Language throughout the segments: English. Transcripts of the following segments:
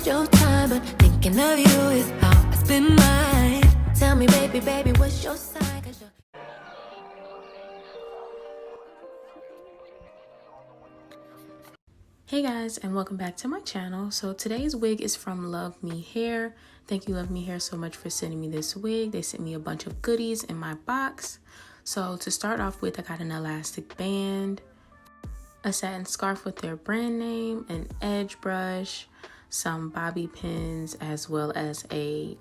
your time, but thinking of you is how I spend mine. Tell me, baby, baby, what's your sign? 'Cause you're Hey guys, and welcome back to my channel. So today's wig is from Luvme Hair. Thank you, Luvme Hair, so much for sending me this wig. They sent me a bunch of goodies in my box. So to start off with, I got an elastic band, a satin scarf with their brand name, an edge brush, some bobby pins, as well as a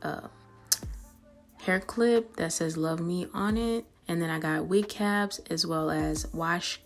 hair clip that says Love Me on it. And then I got wig caps as well as wash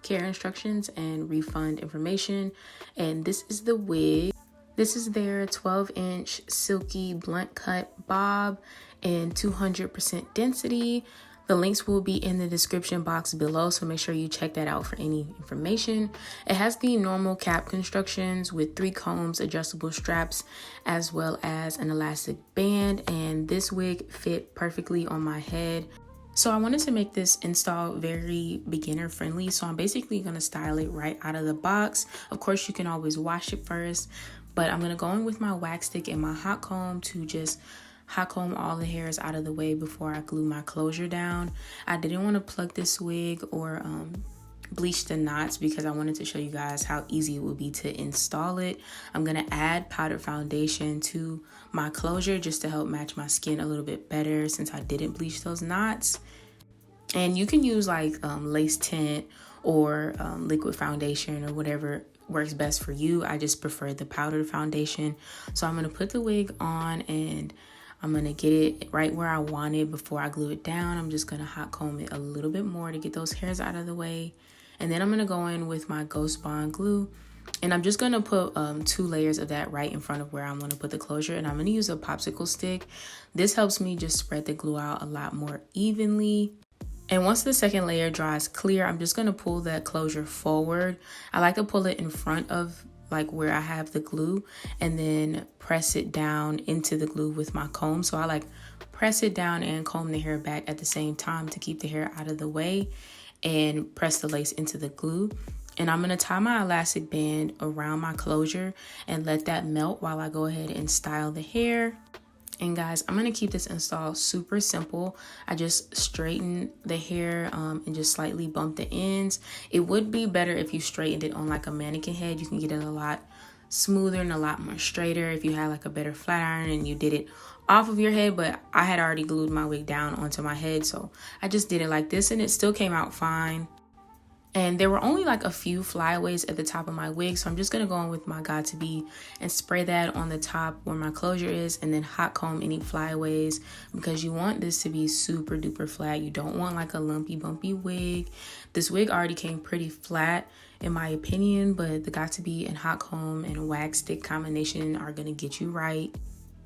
care instructions and refund information. And this is the wig. This is their 12-inch silky blunt cut bob and 200% density. The links will be in the description box below, so make sure you check that out for any information. It has the normal cap constructions with 3 combs, adjustable straps, as well as an elastic band, and this wig fit perfectly on my head. So I wanted to make this install very beginner friendly. So I'm basically going to style it right out of the box. Of course, you can always wash it first, but I'm going to go in with my wax stick and my hot comb to just hot comb all the hairs out of the way before I glue my closure down. I didn't want to plug this wig or bleach the knots because I wanted to show you guys how easy it would be to install it. I'm going to add powdered foundation to my closure just to help match my skin a little bit better since I didn't bleach those knots. And you can use like lace tint or liquid foundation or whatever works best for you. I just prefer the powdered foundation. So I'm going to put the wig on and I'm going to get it right where I want it before I glue it down. I'm just going to hot comb it a little bit more to get those hairs out of the way. And then I'm going to go in with my Ghost Bond glue. And I'm just going to put 2 layers of that right in front of where I'm going to put the closure. And I'm going to use a popsicle stick. This helps me just spread the glue out a lot more evenly. And once the second layer dries clear, I'm just going to pull that closure forward. I like to pull it in front of like where I have the glue and then press it down into the glue with my comb. So I like press it down and comb the hair back at the same time to keep the hair out of the way and press the lace into the glue. And I'm going to tie my elastic band around my closure and let that melt while I go ahead and style the hair. And guys, I'm going to keep this install super simple. I just straighten the hair and just slightly bump the ends. It would be better if you straightened it on like a mannequin head. You can get it a lot smoother and a lot more straighter if you had like a better flat iron and you did it off of your head. But I had already glued my wig down onto my head, so I just did it like this and it still came out fine. And there were only like a few flyaways at the top of my wig. So I'm just going to go in with my Got To Be and spray that on the top where my closure is. And then hot comb any flyaways because you want this to be super duper flat. You don't want like a lumpy bumpy wig. This wig already came pretty flat in my opinion. But the Got To Be and hot comb and wax stick combination are going to get you right.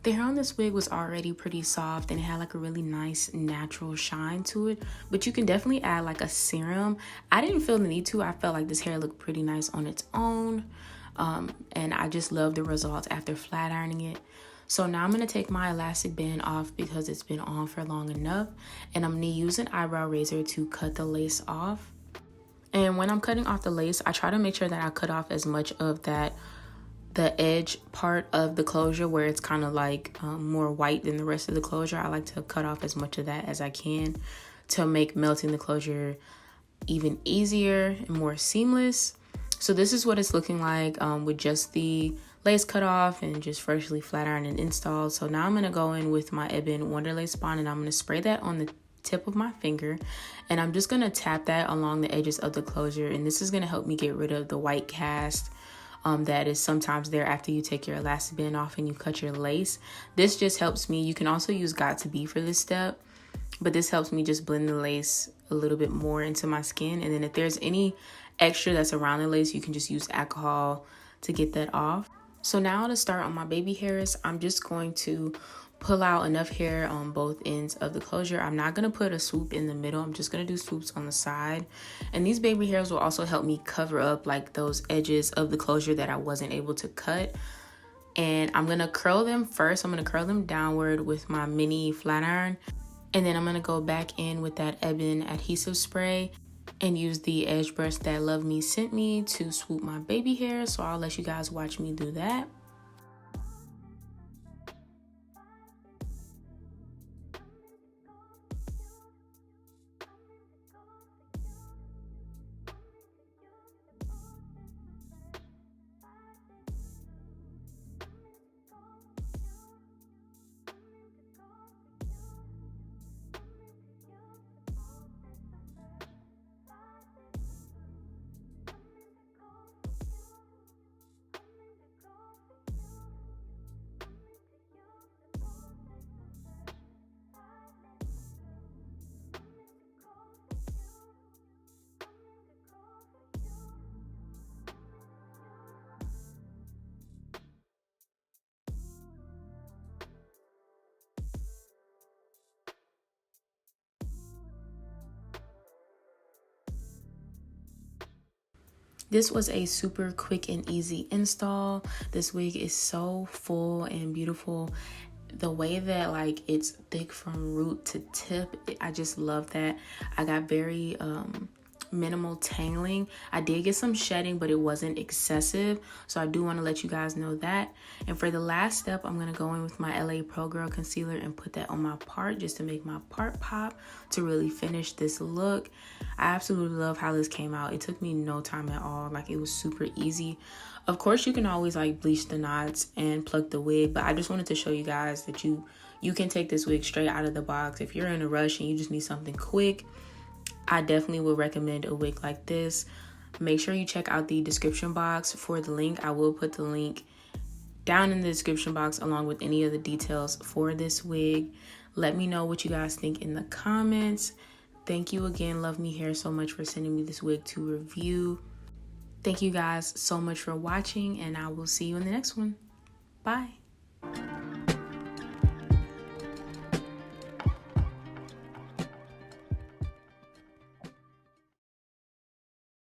The hair on this wig was already pretty soft and it had like a really nice natural shine to it, but you can definitely add like a serum. I didn't feel the need to. I felt like this hair looked pretty nice on its own, and I just love the results after flat ironing it. So now I'm going to take my elastic band off because it's been on for long enough, and I'm going to use an eyebrow razor to cut the lace off. And when I'm cutting off the lace, I try to make sure that I cut off as much of the edge part of the closure where it's kind of like more white than the rest of the closure. I like to cut off as much of that as I can to make melting the closure even easier and more seamless. So this is what it's looking like with just the lace cut off and just freshly flat ironed and installed. So now I'm going to go in with my Ebin Wonder Lace Bond and I'm going to spray that on the tip of my finger, and I'm just going to tap that along the edges of the closure, and this is going to help me get rid of the white cast that is sometimes there after you take your elastic band off and you cut your lace. This just helps me. You can also use Got To Be for this step, but this helps me just blend the lace a little bit more into my skin. And then if there's any extra that's around the lace, you can just use alcohol to get that off. So now to start on my baby hairs, I'm just going to pull out enough hair on both ends of the closure. I'm not going to put a swoop in the middle. I'm just going to do swoops on the side. And these baby hairs will also help me cover up like those edges of the closure that I wasn't able to cut. And I'm going to curl them first. I'm going to curl them downward with my mini flat iron. And then I'm going to go back in with that Ebin adhesive spray and use the edge brush that Luvme sent me to swoop my baby hair. So I'll let you guys watch me do that. This was a super quick and easy install. This wig is so full and beautiful. The way that like it's thick from root to tip, I just love that. I got very minimal tangling. I did get some shedding, but it wasn't excessive, so I do want to let you guys know that. And for the last step, I'm going to go in with my LA Pro Girl concealer and put that on my part just to make my part pop, to really finish this look. I absolutely love how this came out. It took me no time at all. Like, it was super easy. Of course, you can always like bleach the knots and pluck the wig, but I just wanted to show you guys that you can take this wig straight out of the box. If you're in a rush and you just need something quick, I definitely would recommend a wig like this. Make sure you check out the description box for the link. I will put the link down in the description box along with any of the details for this wig. Let me know what you guys think in the comments. Thank you again, Love Me Hair, so much for sending me this wig to review. Thank you guys so much for watching, and I will see you in the next one. Bye.